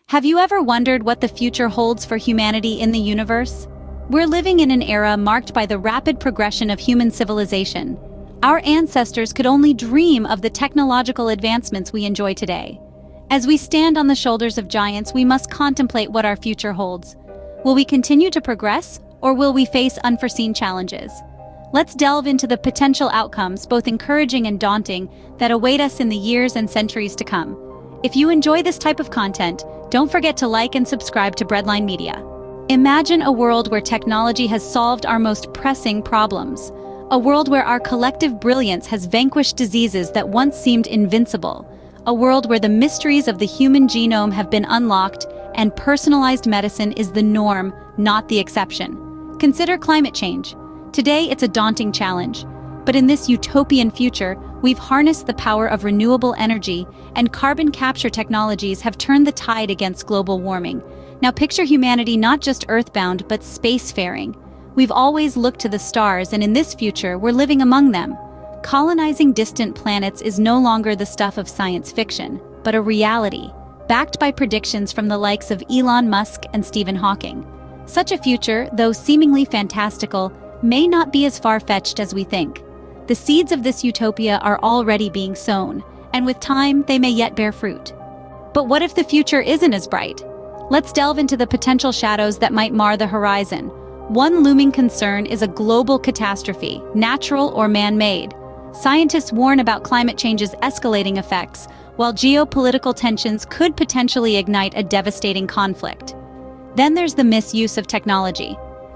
Have you ever wondered what the future holds for humanity in the universe? We're living in an era marked by the rapid progression of human civilization. Our ancestors could only dream of the technological advancements we enjoy today. As we stand on the shoulders of giants, we must contemplate what our future holds. Will we continue to progress, or will we face unforeseen challenges? Let's delve into the potential outcomes, both encouraging and daunting, that await us in the years and centuries to come. If you enjoy this type of content, don't forget to like and subscribe to Breadline Media. Imagine a world where technology has solved our most pressing problems. A world where our collective brilliance has vanquished diseases that once seemed invincible. A world where the mysteries of the human genome have been unlocked and personalized medicine is the norm, not the exception. Consider climate change. Today, it's a daunting challenge. But in this utopian future, we've harnessed the power of renewable energy, and carbon capture technologies have turned the tide against global warming. Now picture humanity not just earthbound, but spacefaring. We've always looked to the stars, and in this future, we're living among them. Colonizing distant planets is no longer the stuff of science fiction, but a reality, backed by predictions from the likes of Elon Musk and Stephen Hawking. Such a future, though seemingly fantastical, may not be as far-fetched as we think. The seeds of this utopia are already being sown, and with time, they may yet bear fruit. But what if the future isn't as bright? Let's delve into the potential shadows that might mar the horizon. One looming concern is a global catastrophe, natural or man-made. Scientists warn about climate change's escalating effects, while geopolitical tensions could potentially ignite a devastating conflict. Then there's the misuse of technology.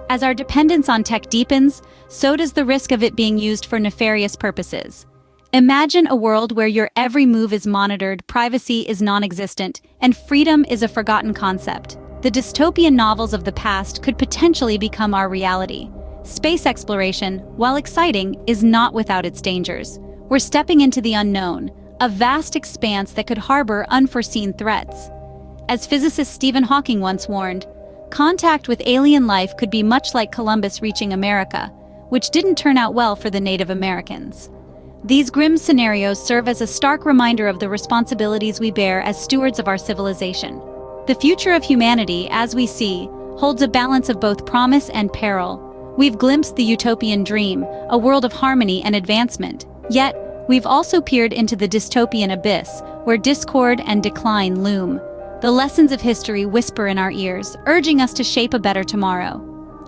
As our dependence on tech deepens, so does the risk of it being used for nefarious purposes. Imagine a world where your every move is monitored, privacy is non-existent, and freedom is a forgotten concept. The dystopian novels of the past could potentially become our reality. Space exploration, while exciting, is not without its dangers. We're stepping into the unknown, a vast expanse that could harbor unforeseen threats. As physicist Stephen Hawking once warned, contact with alien life could be much like Columbus reaching America, which didn't turn out well for the Native Americans. These grim scenarios serve as a stark reminder of the responsibilities we bear as stewards of our civilization. The future of humanity, as we see, holds a balance of both promise and peril. We've glimpsed the utopian dream, a world of harmony and advancement. Yet, we've also peered into the dystopian abyss, where discord and decline loom. The lessons of history whisper in our ears, urging us to shape a better tomorrow.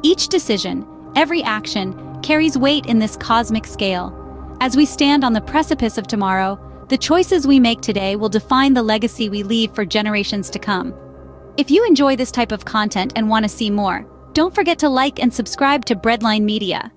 Each decision, every action, carries weight in this cosmic scale. As we stand on the precipice of tomorrow, the choices we make today will define the legacy we leave for generations to come. If you enjoy this type of content and want to see more, don't forget to like and subscribe to Breadline Media.